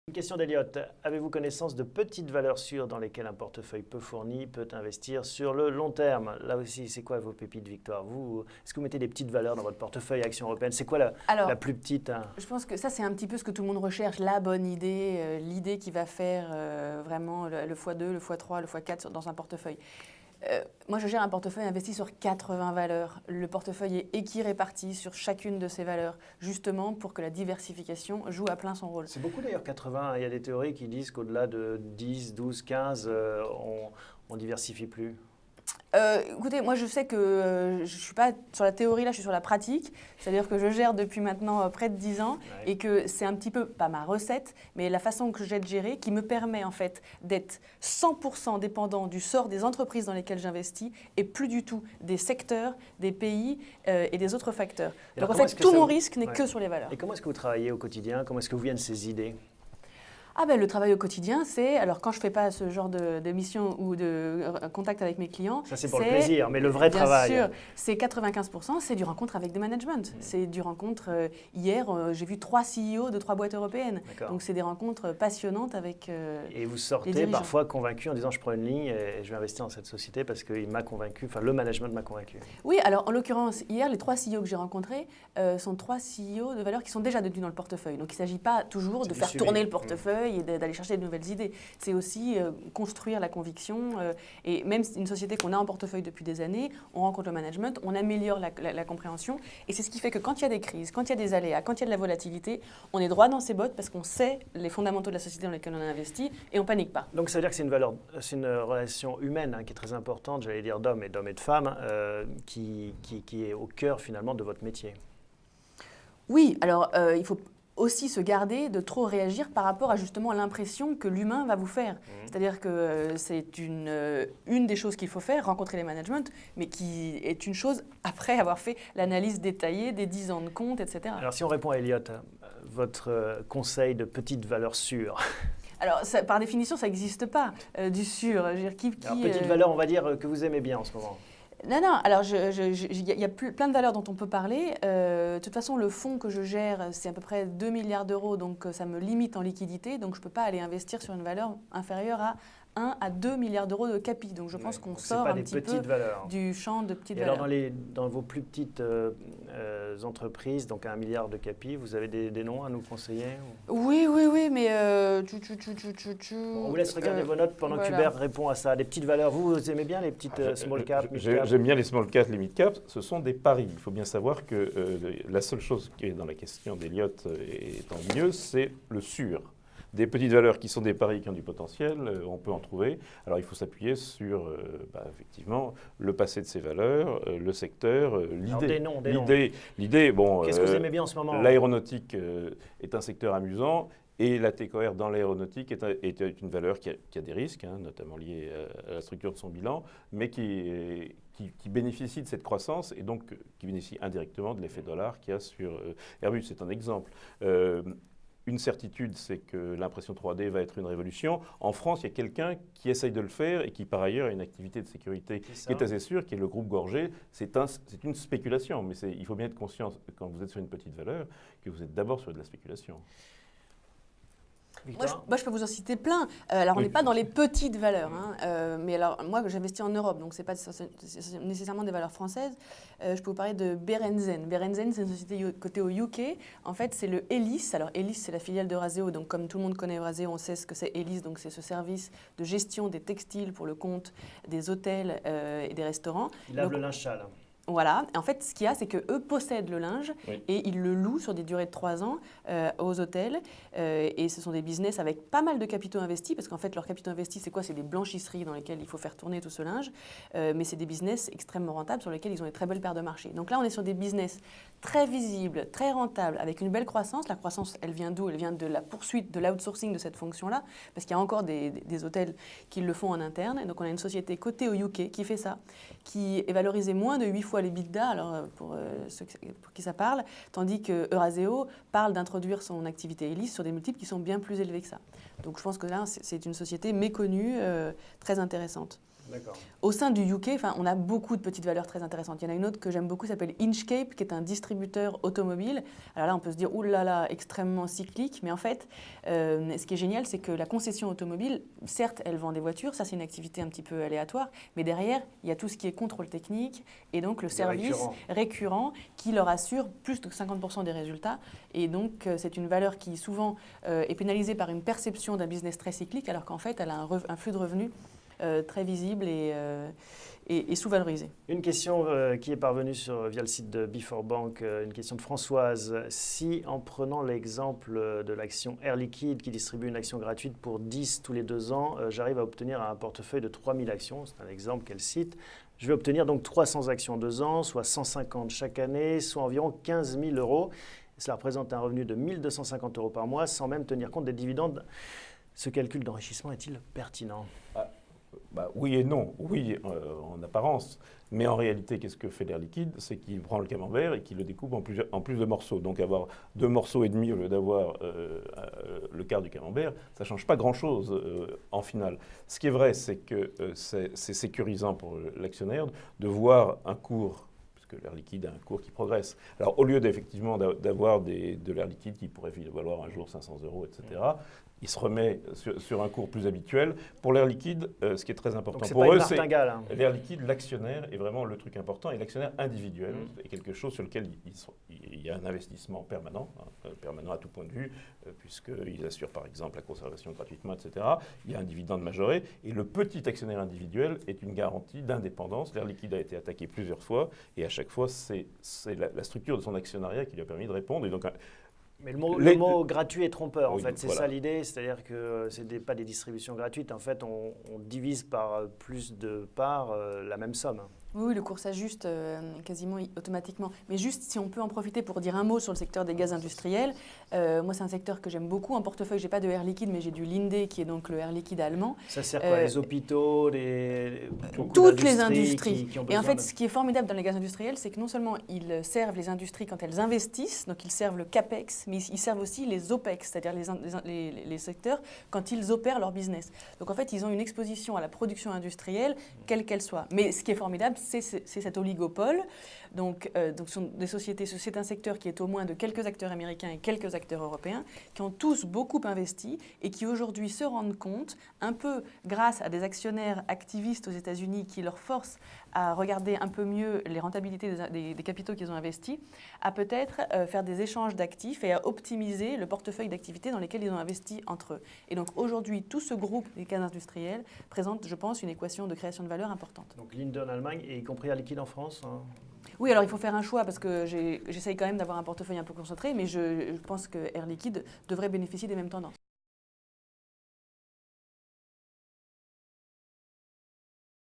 Une question d'Eliott. Avez-vous connaissance de petites valeurs sûres dans lesquelles un portefeuille peu fourni peut investir sur le long terme? Là aussi, c'est quoi vos pépites, Victoire? Est-ce que vous mettez des petites valeurs dans votre portefeuille Action européenne? C'est quoi la plus petite, hein? Je pense que ça, c'est un petit peu ce que tout le monde recherche, la bonne idée, l'idée qui va faire vraiment le x2, le x3, le x4 dans un portefeuille. Moi, je gère un portefeuille investi sur 80 valeurs. Le portefeuille est équiréparti sur chacune de ces valeurs, justement pour que la diversification joue à plein son rôle. C'est beaucoup d'ailleurs 80. Il y a des théories qui disent qu'au-delà de 10, 12, 15, on ne diversifie plus. Écoutez, moi je sais que je ne suis pas sur la théorie là, je suis sur la pratique. C'est-à-dire que je gère depuis maintenant près de 10 ans et que c'est un petit peu, pas ma recette, mais la façon que j'ai de gérer qui me permet en fait d'être 100% dépendant du sort des entreprises dans lesquelles j'investis et plus du tout des secteurs, des pays et des autres facteurs. Donc en fait, tout mon risque n'est que sur les valeurs. Et comment est-ce que vous travaillez au quotidien? Comment est-ce que vous viennent ces idées? Le travail au quotidien, c'est, alors quand je ne fais pas ce genre de mission ou de contact avec mes clients… Ça c'est pour le plaisir, mais le vrai travail. Bien sûr, c'est 95%, c'est du rencontre avec des managements. C'est du rencontre, hier j'ai vu 3 CEO de 3 boîtes européennes. Donc c'est des rencontres passionnantes avec Et vous sortez parfois convaincu en disant je prends une ligne et je vais investir dans cette société parce qu'il m'a convaincu, enfin le management m'a convaincu. Oui, alors en l'occurrence, hier les 3 CEO que j'ai rencontrés sont 3 CEO de valeurs qui sont déjà détenus dans le portefeuille. Donc il ne s'agit pas toujours de faire tourner le portefeuille et d'aller chercher de nouvelles idées. C'est aussi construire la conviction. Et même une société qu'on a en portefeuille depuis des années, on rencontre le management, on améliore la compréhension. Et c'est ce qui fait que quand il y a des crises, quand il y a des aléas, quand il y a de la volatilité, on est droit dans ses bottes parce qu'on sait les fondamentaux de la société dans laquelle on a investi et on ne panique pas. Donc ça veut dire que c'est une relation humaine qui est très importante, j'allais dire d'hommes et de femmes, qui est au cœur finalement de votre métier. Oui, alors il faut aussi se garder de trop réagir par rapport à justement l'impression que l'humain va vous faire. C'est-à-dire que c'est une des choses qu'il faut faire, rencontrer les managements, mais qui est une chose après avoir fait l'analyse détaillée des 10 ans de compte, etc. Alors si on répond à Eliott, votre conseil de petite valeur sûre. Alors, par définition, ça n'existe pas, du sûr. Alors, petite valeur, on va dire, que vous aimez bien en ce moment. Non, alors il y a plein de valeurs dont on peut parler. De toute façon, le fonds que je gère, c'est à peu près 2 milliards d'euros, donc ça me limite en liquidité. Donc je ne peux pas aller investir sur une valeur inférieure à 1 à 2 milliards d'euros de capi. Donc je pense qu'on sort un petit peu du champ de petites valeurs. Alors dans vos plus petites entreprises, donc à 1 milliard de capi, vous avez des noms à nous conseiller? Oui, mais… on vous laisse regarder vos notes pendant que Hubert répond à ça. Des petites valeurs, vous aimez bien les petites small cap, mid cap? J'aime bien les small cap, les mid cap. Ce sont des paris. Il faut bien savoir que la seule chose qui est dans la question d'Eliott étant mieux, c'est le sûr. Des petites valeurs qui sont des paris qui ont du potentiel, on peut en trouver. Alors il faut s'appuyer sur effectivement le passé de ces valeurs, le secteur, l'idée. Bon, qu'est-ce que vous aimez bien en ce moment? L'aéronautique est un secteur amusant. Et la TCOR dans l'aéronautique est une valeur qui a des risques, notamment liés à la structure de son bilan, mais qui bénéficie de cette croissance et donc qui bénéficie indirectement de l'effet dollar qu'il y a sur Airbus. C'est un exemple. Une certitude, c'est que l'impression 3D va être une révolution. En France, il y a quelqu'un qui essaye de le faire et qui, par ailleurs, a une activité de sécurité qui est assez sûre, qui est le groupe Gorgé. C'est une spéculation, mais il faut bien être conscient, quand vous êtes sur une petite valeur, que vous êtes d'abord sur de la spéculation. Moi, je peux vous en citer plein. Alors, on n'est pas dans les petites valeurs. Mais alors, moi, j'investis en Europe, donc ce n'est pas nécessairement des valeurs françaises. Je peux vous parler de Berenzen. Berenzen, c'est une société cotée au UK. En fait, c'est le Elis. Alors, Elis, c'est la filiale d'Euraseo. Donc, comme tout le monde connaît Euraseo, on sait ce que c'est Elis. Donc, c'est ce service de gestion des textiles pour le compte des hôtels et des restaurants. Il lave le linge sale. Voilà. En fait, ce qu'il y a, c'est qu'eux possèdent le linge et ils le louent sur des durées de 3 ans aux hôtels. Et ce sont des business avec pas mal de capitaux investis, parce qu'en fait, leurs capitaux investis, c'est quoi? C'est des blanchisseries dans lesquelles il faut faire tourner tout ce linge. Mais c'est des business extrêmement rentables sur lesquels ils ont des très belles paires de marché. Donc là, on est sur des business très visibles, très rentables, avec une belle croissance. La croissance, elle vient d'où? Elle vient de la poursuite de l'outsourcing de cette fonction-là, parce qu'il y a encore des hôtels qui le font en interne. Et donc, on a une société cotée au UK qui fait ça, qui est valorisée moins de 8 fois l'EBITDA, alors pour ceux pour qui ça parle, tandis que Euraseo parle d'introduire son activité Elis sur des multiples qui sont bien plus élevés que ça. Donc je pense que là, c'est une société méconnue, très intéressante. D'accord. Au sein du UK, on a beaucoup de petites valeurs très intéressantes. Il y en a une autre que j'aime beaucoup, qui s'appelle Inchcape, qui est un distributeur automobile. Alors là, on peut se dire, oulala, extrêmement cyclique. Mais en fait, ce qui est génial, c'est que la concession automobile, certes, elle vend des voitures. Ça, c'est une activité un petit peu aléatoire. Mais derrière, il y a tout ce qui est contrôle technique et donc le service récurrent qui leur assure plus de 50% des résultats. Et donc, c'est une valeur qui souvent est pénalisée par une perception d'un business très cyclique, alors qu'en fait, elle a un flux de revenus très visible et sous-valorisé. Une question qui est parvenue via le site de Before Bank, une question de Françoise. Si, en prenant l'exemple de l'action Air Liquide qui distribue une action gratuite pour 10 tous les 2 ans, j'arrive à obtenir un portefeuille de 3000 actions, c'est un exemple qu'elle cite, je vais obtenir donc 300 actions en 2 ans, soit 150 chaque année, soit environ 15 000 euros. Cela représente un revenu de 1 250 euros par mois sans même tenir compte des dividendes. Ce calcul d'enrichissement est-il pertinent ? Oui et non. Oui, en apparence. Mais en réalité, qu'est-ce que fait l'Air Liquide? C'est qu'il prend le camembert et qu'il le découpe en plus de morceaux. Donc avoir 2 morceaux et demi au lieu d'avoir le quart du camembert, ça ne change pas grand-chose en finale. Ce qui est vrai, c'est que c'est sécurisant pour l'actionnaire de voir un cours, puisque l'Air Liquide a un cours qui progresse. Alors au lieu effectivement d'avoir de l'Air Liquide qui pourrait valoir un jour 500 euros, etc., il se remet sur un cours plus habituel. Pour l'Air Liquide, ce qui est très important pour eux, c'est l'Air Liquide, l'actionnaire est vraiment le truc important, et l'actionnaire individuel est quelque chose sur lequel il y a un investissement permanent, permanent à tout point de vue, puisqu'ils assurent par exemple la conservation gratuitement, etc. Il y a un dividende majoré, et le petit actionnaire individuel est une garantie d'indépendance. L'Air Liquide a été attaqué plusieurs fois, et à chaque fois, c'est la structure de son actionnariat qui lui a permis de répondre. Et donc, mais le mot gratuit est trompeur, oui, en fait, c'est voilà. Ça l'idée, c'est-à-dire que ce n'est pas des distributions gratuites, en fait, on divise par plus de parts la même somme. Oui, le cours s'ajuste quasiment automatiquement. Mais juste, si on peut en profiter pour dire un mot sur le secteur des gaz industriels, moi, c'est un secteur que j'aime beaucoup. En portefeuille, je n'ai pas de Air Liquide, mais j'ai du Linde, qui est donc le Air Liquide allemand. Ça sert quoi? Les hôpitaux, toutes les industries. Qui ont besoin. Et en fait, ce qui est formidable dans les gaz industriels, c'est que non seulement ils servent les industries quand elles investissent, donc ils servent le CAPEX, mais ils servent aussi les OPEX, c'est-à-dire les secteurs quand ils opèrent leur business. Donc en fait, ils ont une exposition à la production industrielle, quelle qu'elle soit. Mais ce qui est formidable, c'est cet oligopole. Donc ce sont des sociétés, c'est un secteur qui est au moins de quelques acteurs américains et quelques acteurs européens qui ont tous beaucoup investi et qui aujourd'hui se rendent compte, un peu grâce à des actionnaires activistes aux États-Unis qui leur forcent à regarder un peu mieux les rentabilités des capitaux qu'ils ont investis, à peut-être faire des échanges d'actifs et à optimiser le portefeuille d'activités dans lesquels ils ont investi entre eux. Et donc aujourd'hui, tout ce groupe des gaz industriels présente, je pense, une équation de création de valeur importante. Donc Linde en Allemagne et y compris Air Liquide en France, hein. Oui, alors il faut faire un choix parce que j'essaye quand même d'avoir un portefeuille un peu concentré, mais je pense que Air Liquide devrait bénéficier des mêmes tendances.